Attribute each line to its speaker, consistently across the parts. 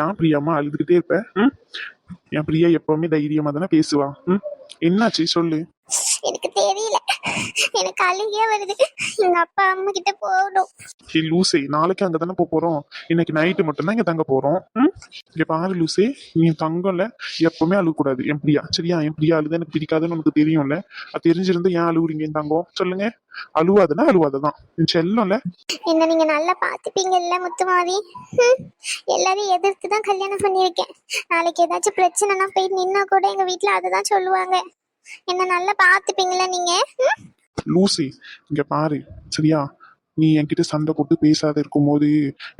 Speaker 1: ஏன் பிரியாமா அழுதுகிட்டே இருப்ப? என் பிரியா எப்பவுமே தைரியமா தானே பேசுவா. என்னாச்சு சொல்லு.
Speaker 2: எனக்கு தெரியல, எனக்கு அழுகையா வருது. எங்க அப்பா அம்மா கிட்ட போகணும்.
Speaker 1: ஹே லூசே, நாளைக்கு அங்க தானே போறோம். இன்னைக்கு நைட்டு மட்டும்தான் இங்க தங்க போறோம். இங்க பாரு லூசே, நீ தங்கல எப்பவுமே அழுகக்கூடாது என் பிரியா, சரியா? என் பிரியா அழுத எனக்கு பிடிக்காதுன்னு உனக்கு தெரியும்ல. அது தெரிஞ்சிருந்து ஏன் அழுகுறீங்க என் தங்கம்? சொல்லுங்க. அழுவாதுன்னா அழுவாததான் என் செல்லம்ல.
Speaker 2: என்ன நீங்க நல்லா பாத்துப்பீங்கல்ல முத்துமாரி? எல்லாரையும் எதிர்த்து தான் கல்யாணம் பண்ணியிருக்கேன். நாளைக்கு ஏதாச்சும் பிரச்சனைனா போய் நின்னா கூட எங்க வீட்டுல அதுதான் சொல்லுவாங்க. என்ன நல்லா பாத்துப்பீங்களா நீங்க?
Speaker 1: லூசி, இங்க பாரு, சரியா? நீ என்கிட்ட சண்டை போட்டு பேசாத இருக்கும்போது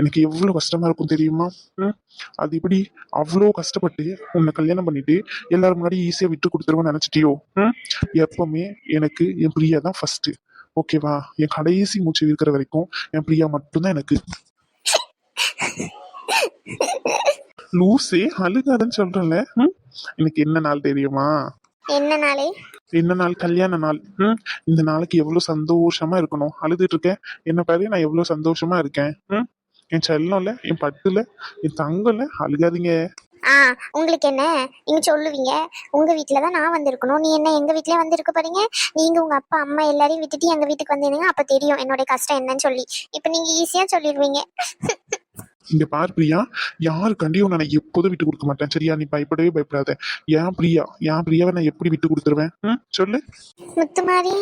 Speaker 1: எனக்கு எவ்வளவு கஷ்டமா இருக்கும் தெரியுமா? அது இப்படி அவ்வளோ கஷ்டப்பட்டு உன்னை கல்யாணம் பண்ணிட்டு எல்லாரும் முன்னாடி ஈஸியா விட்டு கொடுத்துருவோம்னு நினைச்சிட்டியோ? எப்பவுமே எனக்கு என் பிரியா தான் ஃபர்ஸ்ட். ஓகேவா? என் கடைசி மூச்சு இருக்கிற வரைக்கும் என் பிரியா மட்டும்தான் எனக்கு. லூசே, அழுகாதன்னு சொல்றேன்ல. எனக்கு என்ன நாள் தெரியுமா?
Speaker 2: என்ன நாளே?
Speaker 1: என்ன நாள்? கல்யாண நாள். இந்த நாளைக்கு எவ்வளவு சந்தோஷமா இருக்கணும். அழுதுட்டு இருக்கேன் என்ன பாரு, நான் எவ்வளவு சந்தோஷமா இருக்கேன். என் செல்லம்ல, என் பட்டுல, என் தங்கம்ல. அழுகாதீங்க.
Speaker 2: உங்களுக்கு என்ன, நீங்க சொல்லுவீங்க உங்க வீட்டுலதான் நான் வந்திருக்கணும், நீ என்ன எங்க வீட்லயே வந்திருக்க போறீங்க? நீங்க உங்க அப்பா அம்மா எல்லாரையும் விட்டுட்டு எங்க வீட்டுக்கு வந்தீங்க, அப்ப தெரியும் என்னோட கஷ்டம் என்னன்னு சொல்லி. இப்ப நீங்க ஈஸியா சொல்லிடுவீங்க.
Speaker 1: இங்க பார் பிரியா, யாரு கண்டியும் நான் எப்போதும் விட்டு கொடுக்க மாட்டேன், சரியா? நீ பயப்படவே பயப்படாத. ஏன் பிரியாவை நான் எப்படி விட்டு கொடுத்துருவேன்? சொல்லு.
Speaker 2: முத்துமாரி,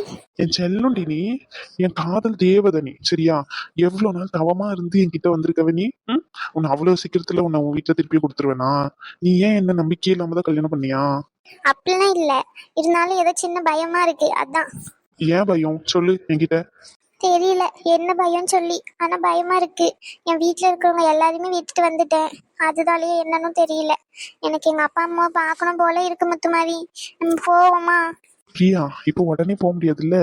Speaker 1: என் செல்லுண்டி நீ, என் காதல் தேவதை நீ, சரியா? எவ்வளவு நாள் தவமா இருந்து என்கிட்ட வந்திருக்கவ நீ. உன்னை அவ்வளவு சீக்கிரத்துல உன்னை உன் வீட்டுல திருப்பி கொடுத்துருவேனா? நீ ஏன் என்ன நம்பிக்கை இல்லாம தான் கல்யாணம் பண்ணியா?
Speaker 2: அப்படிலாம் இல்ல, இருந்தாலும் ஏதோ சின்ன பயமா இருக்கு, அதான்.
Speaker 1: ஏன் பயம் சொல்லு என்கிட்ட.
Speaker 2: தெரியல என்ன பயம் சொல்லி, ஆனா பயமா இருக்கு. என் வீட்டுல இருக்கிறவங்க எல்லாருமே விட்டுட்டு வந்துட்டேன், அதுதாலயே என்னன்னு தெரியல. எனக்கு எங்க அப்பா அம்மா பார்க்கணும் போல இருக்கு முத்துமாரி. நம்ம போவோமா?
Speaker 1: பிரியா, இப்போ உடனே போக முடியாதுல்ல.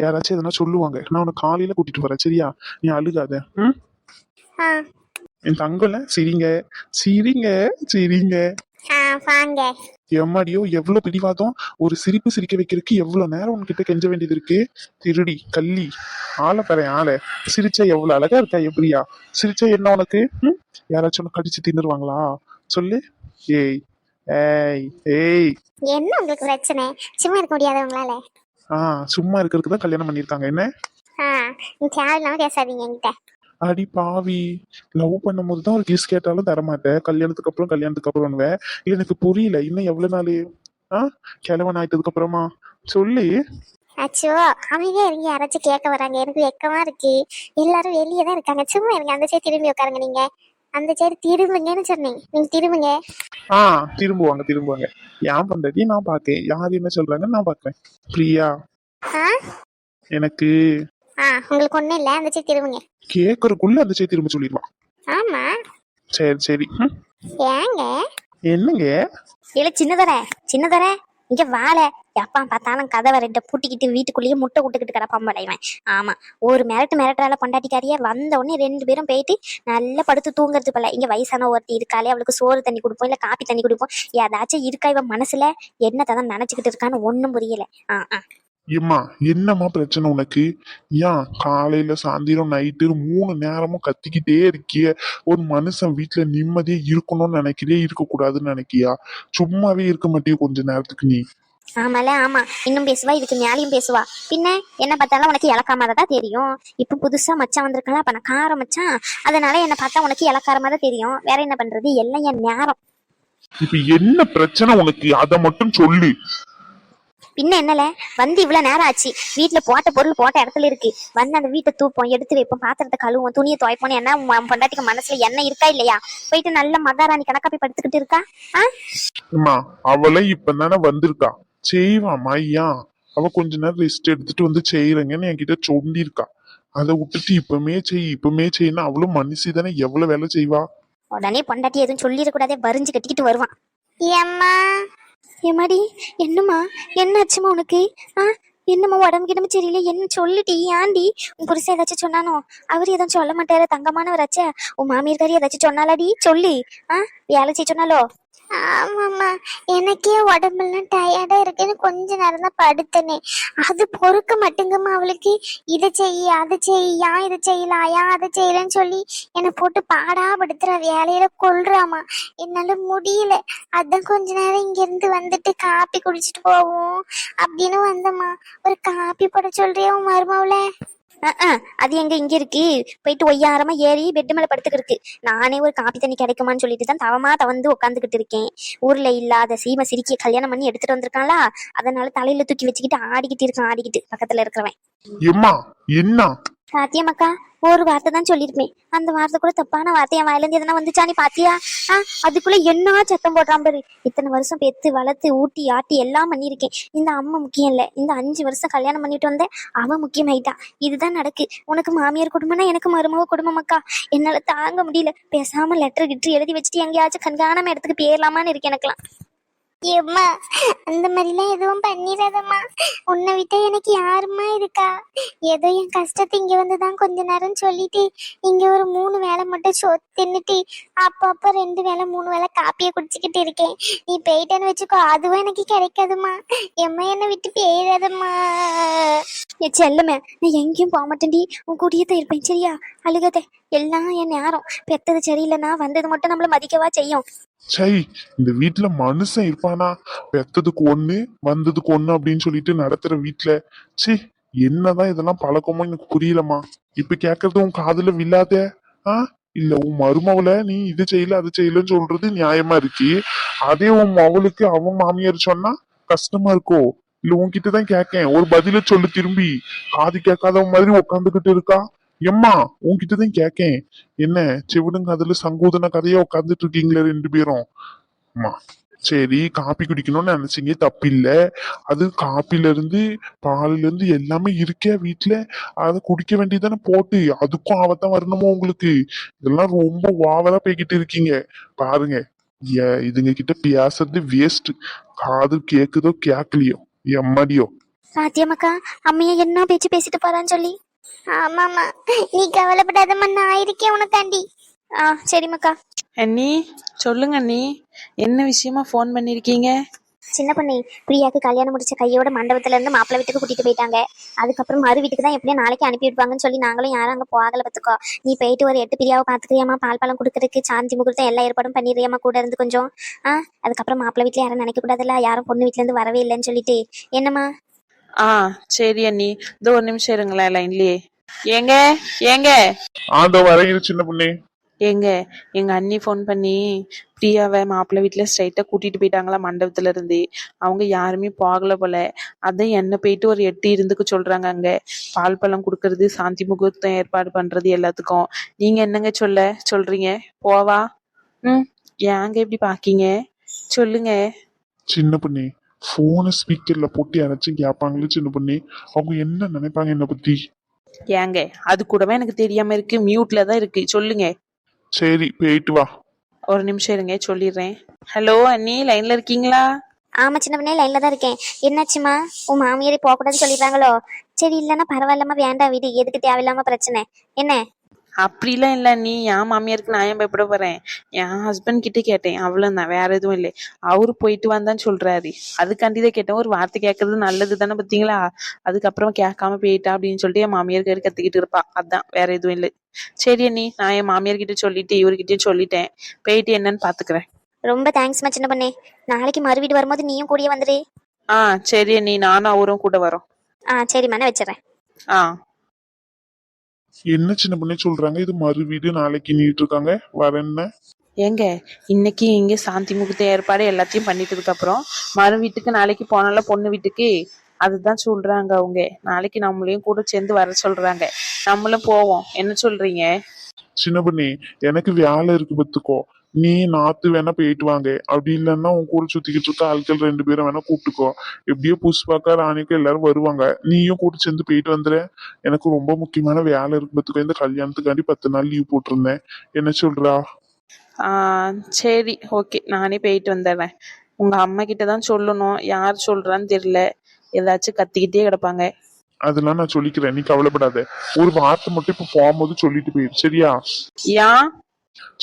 Speaker 1: யாராச்சும் எதனா சொல்லுவாங்க. நான் உன்னை காலையில கூட்டிட்டு வரேன், சரியா? நீ அழுகாத. என் தங்கல சிரிங்க, சிரிங்க, சிரிங்க.
Speaker 2: வாங்க.
Speaker 1: எம்மாடியோ, எவ்வளவு பிடிவாதம்! ஒரு சிரிப்பு சிரிக்க வைக்கிறதுக்கு எவ்வளவு நேரம் உன்கிட்ட கெஞ்ச வேண்டியது இருக்கு. திருடி கள்ளி, ஆளை தரேன் ஆளை. சிரிச்சா எவ்வளவு அழகா இருக்கா எப்படியா? சிரிச்சா என்ன உனக்கு? யாராச்சும் உனக்கு கடிச்சு தின்னுருவாங்களா? சொல்லு. ஏய் ஏய் ஏய்,
Speaker 2: என்ன உங்களுக்கு பிரச்சனை? சும்மா இருக்க முடியாத உங்களால?
Speaker 1: சும்மா இருக்கிறதுக்கு தான் கல்யாணம் பண்ணிருக்காங்க என்ன?
Speaker 2: தேவையில்லாம பேசாதீங்க என்கிட்ட.
Speaker 1: அடி பாவி, லவ் பண்ணும்போது தான் ஒரு கிஸ் கேட்டாலும் தரமாட்டேன், கல்யாணத்துக்கு அப்புறம்னுவே. எனக்கு புரியல, இன்னும் எவ்வளவு நாள் கிழவன் ஆயிட்டதுக்கு அப்புறமா? சொல்லி.
Speaker 2: அச்சோ, அமைதியா இருங்க, யாராச்சும் கேட்க வராங்க, எனக்கு வெக்கமா இருக்கு. எல்லாரும் வெளியே தான் இருக்காங்க, சும்மா இருங்க. அந்த சைடு திரும்பி உட்காருங்க. நீங்க அந்த சைடு திரும்புங்கன்னு சொன்னீங்க, நீங்க திரும்புங்க.
Speaker 1: திரும்புவாங்க. ஏன் பண்றடி நான் பாக்கேன், யார் என்ன சொல்றாங்க நான் பாக்குறேன். பிரியா, எனக்கு
Speaker 2: உங்களுக்கு ஒண்ணும் இல்ல, அந்த சைடு திரும்புங்க.
Speaker 1: கேக்குறதுக்குள்ள அந்த சைடு திரும்ப சொல்லிடுவான்.
Speaker 2: ஆமா,
Speaker 1: சரி.
Speaker 2: ஏங்க
Speaker 1: என்னங்க?
Speaker 2: இல்ல சின்னதர இங்க வாழ. எப்பா பார்த்தாலும் கதவை ரெட்ட பூட்டிக்கிட்டு வீட்டுக்குள்ளேயே முட்டை விட்டுக்கிட்டு கிடப்பான் படைவேன். ஆமா, ஒரு மிரட்டுறால பொண்டாட்டிக்காரியா வந்த உடனே 2 பேரும் போயிட்டு நல்லா படுத்து தூங்குறது போல. இங்க வயசான ஒருத்தி இருக்காளே, அவளுக்கு சோறு தண்ணி கொடுப்போம், இல்ல காப்பி தண்ணி கொடுப்போம். ஏதாச்சும் இருக்கா இவன் மனசுல? என்னத்தான் நினைச்சுக்கிட்டு இருக்கான்னு ஒண்ணும் புரியல.
Speaker 1: ஏம்மா, என்னம்மா பிரச்சனை உனக்கு? ஏன் காலையில சாயந்தரம் நைட்டு 3 நேரமும் கத்திக்கிட்டே இருக்கிய? ஒரு மனுஷன் வீட்டுல நிம்மதியா இருக்கணும்னு நினைக்கிறியா, இருக்க கூடாதுன்னு நினைக்கியா? சும்மாவே இருக்க மாட்டியோ கொஞ்ச நேரத்துக்கு நீ?
Speaker 2: ஆமால, ஆமா, இன்னும் பேசுவா, இதுக்கு மேலையும் பேசுவா. பின்ன என்ன பார்த்தாலும் உனக்கு இலக்காமதான் தெரியும். இப்ப புதுசா மச்சான் வந்திருக்கலாம், அப்ப நான் கார மச்சான், அதனால என்ன பார்த்தா உனக்கு இலக்காரமா தான் தெரியும். வேற என்ன பண்றது, எல்லாம் என் நேரம்.
Speaker 1: இப்ப என்ன பிரச்சனை உனக்கு, அதை மட்டும் சொல்லு.
Speaker 2: பின்ன என்னல, வந்து இவ்வளவு நேரம் ஆச்சு, வீட்டுல போட்ட பொருள் போட்ட இடத்துல இருக்கு. வந்து அந்த வீட்டை தூப்போம், எடுத்து வைப்போம், பாத்திரத்தை கழுவோம், துணியை துவைப்போம். என்ன பொண்டாட்டிக்கு மனசுல என்ன இருக்கா இல்லையா? போயிட்டு நல்ல மகாராணி கணக்கா போய் படுத்துக்கிட்டு இருக்கா?
Speaker 1: அவளை இப்பதானே வந்திருக்கா, செய்வாமா? ஐயா, அவ கொஞ்ச நேரம் ரெஸ்ட் எடுத்துட்டு வந்து செய்யறேங்கன்னு என்கிட்ட சொல்லியிருக்கா. அதை விட்டுட்டு இப்பமே செய்யணும். அவளும் மனுஷி தானே, எவ்வளவு வேலை செய்வா?
Speaker 2: உடனே பொண்டாட்டி எதுவும் சொல்லிடக்கூடாதே, வரிஞ்சு கட்டிக்கிட்டு வருவான். ஏமாடி, என்னம்மா என்னாச்சுமா உனக்கு? என்னம்மா உடம்பு கிடம்பு சரியில்லை, என்ன சொல்லுடி? ஆண்டி உன் புருஷன் ஏதாச்சும் சொன்னானோ? அவர் எதுவும் சொல்ல மாட்டாரு, தங்கமானவராச்சே. உன் மாமியார்காரி ஏதாச்சும் சொன்னாலாடி? சொல்லி வேலை செய்ய சொன்னாலோ? ஆமாம்மா, எனக்கே உடம்பெல்லாம் டயர்டா இருக்குன்னு கொஞ்ச நேரம் தான் படுத்தனே. அது பொறுக்க மாட்டேங்கம்மா அவளுக்கு. இதை செய் அதை செய், ஏன் இதை செய்யலாம் ஏன் அதை செய்யலன்னு சொல்லி என்னை போட்டு பாடா படுத்துற வேலையில கொல்றாமா. என்னால முடியல. அதான் கொஞ்ச நேரம் இங்க இருந்து வந்துட்டு காப்பி குடிச்சிட்டு போவோம் அப்படின்னு வந்தம்மா. ஒரு காப்பி போட சொல்றியா உன் மருமவுல? அது எங்க இங்க இருக்கு, போயிட்டு ஒய்யாரமா ஏறி பெட்டு மேல படுத்துக்கிருக்கு. நானே ஒரு காப்பி தண்ணி கிடைக்குமான்னு சொல்லிட்டு தான் தவமா தவந்து உட்காந்துக்கிட்டு இருக்கேன். ஊர்ல இல்லாத சீம சிரிக்கிய கல்யாணம் பண்ணி எடுத்துட்டு வந்திருக்காங்களா, அதனால தலையில தூக்கி வச்சுக்கிட்டு ஆடிக்கிட்டு இருக்கான். ஆடிக்கிட்டு பக்கத்துல இருக்கிறவன்.
Speaker 1: எம்மா என்ன?
Speaker 2: சாத்தியமாக்கா, ஒரு வார்த்தை தான் சொல்லியிருப்பேன். அந்த வார்த்தை கூட தப்பான வார்த்தை என் வாயிலிருந்து எதனா வந்துச்சா நீ பாத்தியா? அதுக்குள்ள என்ன சத்தம் போடுறான் பாரு. இத்தனை வருஷம் பெத்து வளர்த்து ஊட்டி ஆட்டி எல்லாம் பண்ணியிருக்கேன். இந்த அம்மா முக்கியம் இல்ல, இந்த 5 வருஷம் கல்யாணம் பண்ணிட்டு வந்தேன் அவன் முக்கியமாயிட்டா. இதுதான் நடக்கு. உனக்கு மாமியார் குடும்பம்னா எனக்கு மருமக குடும்பம் அக்கா. என்னால தாங்க முடியல. பேசாம லெட்டர் கிட்டு எழுதி வச்சுட்டு எங்கேயாச்சும் கண்காணாம இடத்துக்கு போயிடலாமான்னு இருக்கேன் எனக்குலாம். ஏம்மா, அந்த மாதிரிலாம் எதுவும் பண்ணிடாதம்மா. உன்னை விட்ட எனக்கு யாருமா இருக்கா? ஏதோ என் கஷ்டத்தை இங்க வந்துதான் கொஞ்ச நேரம் சொல்லிட்டு இங்க ஒரு 3 வேளை மட்டும் சோத்து தின்னுட்டு அப்பப்ப 2 வேளை 3 வேளை காப்பியை குடிச்சுக்கிட்டு இருக்கேன். நீ போயிட்டேன்னு வச்சுக்கோ, அதுவும் எனக்கு கிடைக்காதுமா. எம்மா, என்னை விட்டு போயிடாதம்மா. என் செல்லமே, நான் எங்கேயும் போக மாட்டேன்டி, உன் கூடயே தான் இருப்பேன் சரியா? அழுகாத. எல்லாம் என் நேரம். பெத்தது சரியில்லைன்னா வந்தது மட்டும் நம்மள மதிக்கவா செய்யும்.
Speaker 1: சை, இந்த வீட்டுல மனுஷன் இருப்பானா? பெத்ததுக்கு ஒண்ணு வந்ததுக்கு ஒண்ணு அப்படின்னு சொல்லிட்டு நடத்துற வீட்டுல சி, என்னதான் இதெல்லாம் பழக்கமோ எனக்கு புரியலம்மா. இப்ப கேக்குறது உன் காதுல விழாத? ஆ, இல்ல உன் மருமவள நீ இது செய்யல அது செய்யலன்னு சொல்றது நியாயமா இருக்கு. அதே உன் மவளுக்கு அவன் மாமியார் சொன்னா கஷ்டமா இருக்கோ? இல்ல உன்கிட்டதான் கேக்கேன், ஒரு பதில சொல்லு திரும்பி. காது கேட்காதவன் மாதிரி உட்காந்துக்கிட்டு இருக்கா. எம்மா, உன்கிட்டதான் கேக்கேன். என்ன செவிடுங்க அதுல சங்கூதன கதையா உட்காந்துட்டு இருக்கீங்களே 2 பேரும்? அம்மா, சரி காப்பி குடிக்கணும்னு நினைச்சீங்க தப்பில்ல. அது காப்பில இருந்து பாலுல இருந்து எல்லாமே இருக்கே வீட்டுல, அதை குடிக்க வேண்டியதானே போட்டு. அதுக்கும் ஆபத்தம் வரணுமோ உங்களுக்கு? இதெல்லாம் ரொம்ப ஓவரா போய்கிட்டு இருக்கீங்க பாருங்க. இதுங்க கிட்ட பேசுறது வேஸ்ட். காது கேக்குதோ கேட்கலையோ எம்மடியோ.
Speaker 2: சாத்தியமாக்கா, அம்மையா என்ன பேச்சு பேசிட்டு போறான்னு சொல்லி. ஆமாமா, நீ கவலைப்படாதம்மா, நான் இருக்கேன் உனக்காண்டி. சரிம்மாக்கா.
Speaker 3: அண்ணி, சொல்லுங்க அண்ணி, என்ன விஷயமா ஃபோன் பண்ணிருக்கீங்க?
Speaker 2: சின்ன பொண்ணு, பிரியாக்கு கல்யாணம் முடிச்ச கையோட மண்டபத்துல இருந்து மாப்பிள்ளை வீட்டுக்கு கூட்டிட்டு போயிட்டாங்க. அதுக்கப்புறம் மறு வீட்டுக்கு தான் எப்படியும் நாளைக்கு அனுப்பி விடுவாங்கன்னு சொல்லி நாங்களும் யாரும் அங்க போகல பத்துக்கோ. நீ போயிட்டு ஒரு 8 பிரியாவை பாத்துக்கிறியாமா? பால் பழம் கொடுக்கறதுக்கு சாந்தி முகூர்த்தம் எல்லா ஏற்பாடும் பண்ணிடுறியாமா கூட இருந்து கொஞ்சம்? அதுக்கப்புறம் மாப்பிள்ளை வீட்டுல யாரும் நினைக்க கூடாதுல்ல, யாரும் பொண்ணு வீட்டுல இருந்து வரவே இல்லைன்னு சொல்லிட்டு. என்னம்மா?
Speaker 3: சரி அண்ணி, இந்த ஒரு நிமிஷம் இருங்களேன் லைன்லயே. ஏங்க ஏங்க
Speaker 1: ஆண்டோ வரைகிற சின்ன பொண்ணே.
Speaker 3: ஏங்க, எங்க அண்ணி ஃபோன் பண்ணி பிரியாவை மாப்பிள்ளை வீட்டுல ஸ்ட்ரைட்டா கூட்டிட்டு போயிட்டாங்களா மண்டபத்துல இருந்து. அவங்க யாருமே போகல போல. அதான் என்ன போயிட்டு ஒரு 8 இருந்துக்க சொல்றாங்க. அங்க பால் பழம் கொடுக்கறது, சாந்தி முகூர்த்தம் ஏற்பாடு பண்றது எல்லாத்துக்கும். நீங்க என்னங்க சொல்றீங்க? போவா? ஏங்க இப்படி பாக்கீங்க? சொல்லுங்க.
Speaker 1: சின்ன பொண்ணே, போனை ஸ்பீக்கர்ல போட்டு யாராச்சும் கேட்பாங்களே சின்ன பொண்ணே, அவங்க என்ன நினைப்பாங்க என்ன பத்தி?
Speaker 3: ஏங்க, அது கூடவே எனக்கு தெரியாம இருக்கு, மியூட்ல தான் இருக்கு. சொல்லுங்க.
Speaker 1: சரி போயிட்டு வா.
Speaker 3: ஒரு நிமிஷம் இருங்க, சொல்லிடுறேன். ஹலோ அண்ணி, லைன்ல இருக்கீங்களா?
Speaker 2: ஆமா சின்ன பொண்ணே, லைன்ல தான் இருக்கேன். என்னாச்சுமா? உன் மாமியாரே போக கூடாதுன்னு சொல்லிடுறாங்களோ? சரி, இல்லன்னா பரவாயில்லாம வேண்டாம் வீடு, எதுக்கு தேவையில்லாம பிரச்சனை என்ன?
Speaker 3: அப்படிலாம் இல்லை அண்ணி, என் மாமியாருக்கு நான் ஏன் பயப்பட போறேன்? என் ஹஸ்பண்ட் கிட்ட கேட்டேன், அவ்வளவுதான், வேற எதுவும் இல்லை. அவரு போயிட்டு வந்தான்னு சொல்றாரு, அதுக்காண்டிதான் கேட்டேன். ஒரு வார்த்தை கேட்கறது நல்லது தானே, பார்த்தீங்களா? அதுக்கப்புறம் கேட்காம போயிட்டா அப்படின்னு சொல்லிட்டு என் மாமியாருக்கு கத்திக்கிட்டு இருப்பா. அதான், வேற எதுவும் இல்லை. சரி அண்ணி, நான் என் மாமியார் கிட்ட சொல்லிட்டு இவர்கிட்டயும் சொல்லிட்டேன். போயிட்டு என்னன்னு பாத்துக்கிறேன்.
Speaker 2: ரொம்ப தேங்க்ஸ்மா சின்ன பொண்ணே. நாளைக்கு மறு வீடு வரும்போது நீயும் கூடயே வந்துடு.
Speaker 3: சரி அண்ணி, நானும் அவரும் கூட வரோம்.
Speaker 2: சரிம்மா, நான் வச்சிடறேன்.
Speaker 1: என்ன சின்ன பொண்ணே சொல்றாங்க? இது மறு வீடு நாளைக்கு நீட்டு இருக்காங்க, வர என்ன?
Speaker 3: ஏங்க, இன்னைக்கு இங்க சாந்தி முகூர்த்த ஏற்பாடு எல்லாத்தையும் பண்ணிட்டதுக்கு அப்புறம் மறு வீட்டுக்கு நாளைக்கு போனால பொண்ணு வீட்டுக்கு, அதுதான் சொல்றாங்க அவங்க. நாளைக்கு நம்மளையும் கூட சேர்ந்து வர சொல்றாங்க. நம்மளும் போவோம், என்ன சொல்றீங்க?
Speaker 1: சின்ன பொண்ணே, எனக்கு வேலை இருக்கு பத்துக்கோ. நீ நாத்து வேணா போயிட்டு வாங்க, அப்படி இல்லைன்னா உன் கூட சுத்திக்கிட்டு இருக்க ஆட்கள் 2 பேரை வேணா கூப்பிட்டுக்கோ. எப்படியோ புஷ்பாக்கா ராணிக்கா எல்லாரும் வருவாங்க, நீயும் கூட சேர்ந்து போயிட்டு வந்துற. எனக்கு ரொம்ப முக்கியமான வேலை இருக்கு பத்துக்கோ. இந்த கல்யாணத்துக்காண்டி 10 நாள் லீவ் போட்டிருந்தேன். என்ன சொல்றா?
Speaker 3: சரி, ஓகே, நானே போயிட்டு வந்துடுறேன். உங்க அம்மா கிட்ட தான் சொல்லணும், யார் சொல்றான்னு தெரியல, ஏதாச்சும் கத்திக்கிட்டே கிடப்பாங்க.
Speaker 1: அதெல்லாம் நான் சொல்லிக்கிறேன், நீ கவலைப்படாத. ஒரு வார்த்தை மட்டும் இப்ப போகும்போது சொல்லிட்டு போயிரு, சரியா?
Speaker 3: ஏன்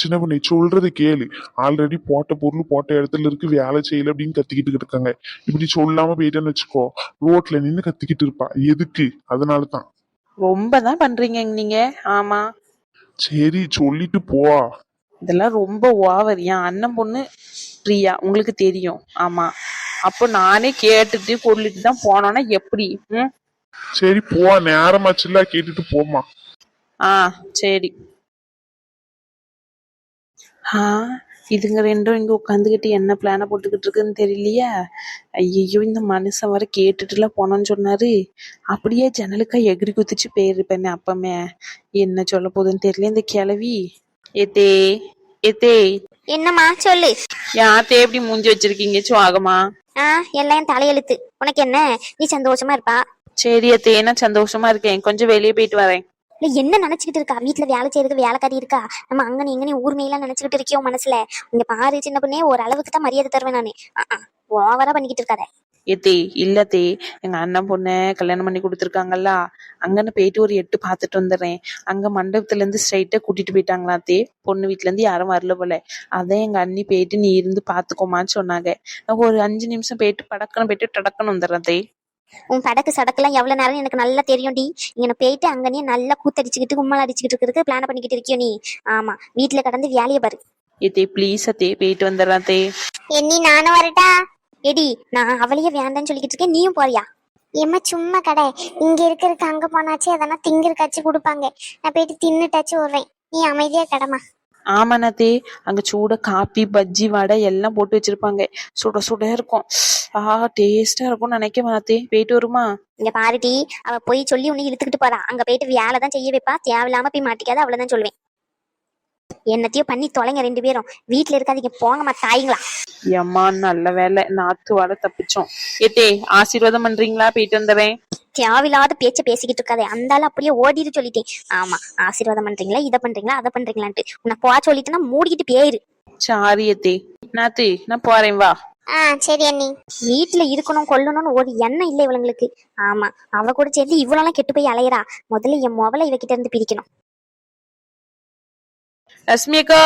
Speaker 1: சின்ன பொண்ணு சொல்றது கேளு. ஆல்ரெடி போட்ட பொருள் போட்ட இடத்துல இருக்கு, வேலை செய்யல அப்படின்னு கத்திக்கிட்டு இருக்காங்க. இப்படி சொல்லாம போயிட்டேன்னு வச்சுக்கோ, ரோட்ல நின்னு கத்திக்கிட்டு இருப்பா. எதுக்கு? அதனாலதான்.
Speaker 3: ரொம்ப தான் பண்றீங்க நீங்க. ஆமா,
Speaker 1: சரி சொல்லிட்டு போ.
Speaker 3: இதெல்லாம் ரொம்ப ஓவர். என் அண்ணன் பொண்ணு பிரியா, உங்களுக்கு தெரியும். ஆமா, அப்போ நானே கேட்டுட்டு கொல்லிட்டு தான் போனோன்னா எப்படி? ம்.
Speaker 1: சரி போ, நேரமாச்சுல, கேட்டுட்டு போமா.
Speaker 3: ஆ, சரி. ஆ, இதுங்க ரெண்டும் இங்க உட்காந்துக்கிட்டு என்ன பிளான போட்டுக்கிட்டு இருக்குன்னு தெரியலையா? ஐயோ, இந்த மனுஷன் வர கேட்டுட்டுலாம் போனோன்னு சொன்னாரு. அப்படியே ஜன்னலுக்கா எகிரி குதிச்சு போயிருப்பேனே அப்பமே. என்ன சொல்ல போகுதுன்னு தெரியல இந்த கிழவி. ஏத்தே, ஏத்தே,
Speaker 2: என்னம்மா சொல்லு.
Speaker 3: யாத்தே எப்படி மூஞ்சி வச்சிருக்கீங்க சுவாகமா?
Speaker 2: எல்லாம் என் தலையெழுத்து. உனக்கு என்ன? நீ சந்தோஷமா இருப்பா.
Speaker 3: சரி அத்தே, நான் சந்தோஷமா இருக்கேன். கொஞ்சம் வெளியே போயிட்டு வரேன்.
Speaker 2: இல்ல என்ன நினைச்சுக்கிட்டு இருக்கா? வீட்டுல வேலை செய்யறதுக்கு வேலைக்காரி இருக்கா? நம்ம அங்கனி இங்கனி ஊர்மையெல்லாம் நினைச்சுக்கிட்டு இருக்கியோ மனசுல? இங்க பாரு சின்ன பொண்ணே, ஒரு அளவுக்கு தான் மரியாதை தருவேன் நானு. ஓவரா பண்ணிக்கிட்டு இருக்காத.
Speaker 3: ஏத்தே, இல்லத்தே, எங்க அண்ணன் பொண்ணை கல்யாணம் பண்ணி கொடுத்துருக்காங்கல்ல, அங்கன்னு போயிட்டு ஒரு எட்டு பார்த்துட்டு வந்துடுறேன். அங்க மண்டபத்துல இருந்து ஸ்ட்ரைட்டா கூட்டிட்டு போயிட்டாங்களாத்தே. பொண்ணு வீட்டுல இருந்து யாரும் வரல போல. அதான் எங்க அண்ணி போயிட்டு நீ இருந்து பாத்துக்கோமான்னு சொன்னாங்க. நான் ஒரு 5 நிமிஷம் போயிட்டு படக்கணும் போயிட்டு டடக்கணும் வந்துடுறதே.
Speaker 2: உன் படக்கு சடக்கெல்லாம் எவ்வளவு நேரம் எனக்கு நல்லா தெரியும் டி. இங்க போயிட்டு அங்கனே நல்லா கூத்தடிச்சுக்கிட்டு கும்மல் அடிச்சுக்கிட்டு இருக்கிறதுக்கு பிளான் பண்ணிக்கிட்டு இருக்கியோ நீ? ஆமா, வீட்டுல கடந்து வேலையை பாரு.
Speaker 3: ஏத்தே ப்ளீஸ் அத்தே, போயிட்டு வந்துடுறாத்தே.
Speaker 2: என்னி நானும் வரட்டா? எடி, நான் அவளையே வேண்டான்னு சொல்லிக்கிட்டு இருக்கேன், நீயும் போறியா? ஏம்மா சும்மா கடை. இங்க இருக்கிறதுக்கு அங்க போனாச்சு அதெல்லாம் திங்கிறக்காச்சு கொடுப்பாங்க. நான் போயிட்டு தின்னுட்டாச்சு வருவேன். நீ அமைதியா கடமா.
Speaker 3: ஆமாண்ணாத்தே, அங்க சூட காப்பி பஜ்ஜி வடை எல்லாம் போட்டு வச்சிருப்பாங்க. சுட சுட இருக்கும். டேஸ்டா இருக்கும்னு நினைக்க மாத்தே. போயிட்டு வருமா?
Speaker 2: இங்க பாருடி, அவ போய் சொல்லி உன்னை இழுத்துக்கிட்டு போறா. அங்க போயிட்டு வேலை தான் செய்ய வைப்பா. தேவையில்லாம போய் மாட்டிக்காத, அவ்வளவுதான் சொல்லுவேன். என்னத்தையும் பண்ணி தொலைங்க ரெண்டு பேரும். வீட்டுல இருக்காதீங்க, போங்கம்மா தாய்ங்களா.
Speaker 3: எம்மா நல்ல வேலை, நாத்து வாட தப்பிச்சோம். ஏத்தே ஆசீர்வாதம் பண்றீங்களா? போயிட்டு வந்துடுறேன்.
Speaker 2: தேவையில்லாத பேச்ச பேசிக்கிட்டு இருக்காதே. அந்த ஆள் அப்படியே ஓடிட்டு சொல்லிட்டேன். ஆமா, ஆசீர்வாதம் பண்றீங்களா, இதை பண்றீங்களா, அதை பண்றீங்களான்ட்டு. உன்னை போ சொல்லிட்டுனா மூடிக்கிட்டு பேரு.
Speaker 3: சாரி ஏத்தே, நாத்து நான் போறேன், வா.
Speaker 2: சரி அண்ணி. வீட்டுல இருக்கணும் கொள்ளணும்னு ஒரு எண்ணம் இல்லை இவளுங்களுக்கு. ஆமா, அவ கூட சேர்ந்து இவ்வளவு கெட்டு போய் அலையறா. முதல்ல என் மொபைலை இவகிட்ட இருந்து பிரிக்கணும்.
Speaker 3: லட்சுமியக்கோ,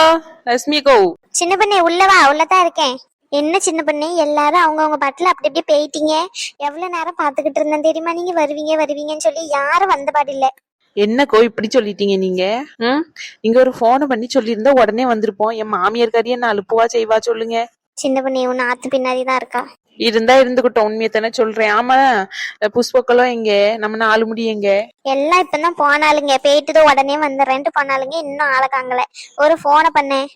Speaker 3: லட்சுமியக்கோ.
Speaker 2: சின்ன பண்ணே உள்ளவா? உள்ளதான் இருக்கேன். என்ன சின்ன பண்ணே, எல்லாரும் அவங்கவுங்க பாட்டுல அப்படி அப்படியே போயிட்டீங்க. எவ்வளவு நேரம் பாத்துக்கிட்டு இருந்தேன் தெரியுமா? நீங்க வருவீங்க வருவீங்கன்னு சொல்லி யாரும் வந்த பாடு இல்ல.
Speaker 3: என்னக்கோ இப்படி சொல்லிட்டீங்க நீங்க? நீங்க ஒரு போனை பண்ணி சொல்லியிருந்தா உடனே வந்திருப்போம். என் மாமியார் காரியை நான் அழுப்புவா செய்வா சொல்லுங்க.
Speaker 2: சின்ன பண்ணே உன் ஆத்து பின்னாடிதான் இருக்கா.
Speaker 3: இருந்தா இருந்துகிட்டோம், உண்மையத்தானே சொல்றேன். ஆமா, புஷ்பக்களும் எங்க, நம்ம 4 முடி எங்க?
Speaker 2: எல்லாம் இப்பதான் போனாலுங்க. போயிட்டுதான் உடனே வந்துடுறேன்ட்டு போனாலுங்க. இன்னும் ஆளை காங்கல. ஒரு போனை பண்ணேன்.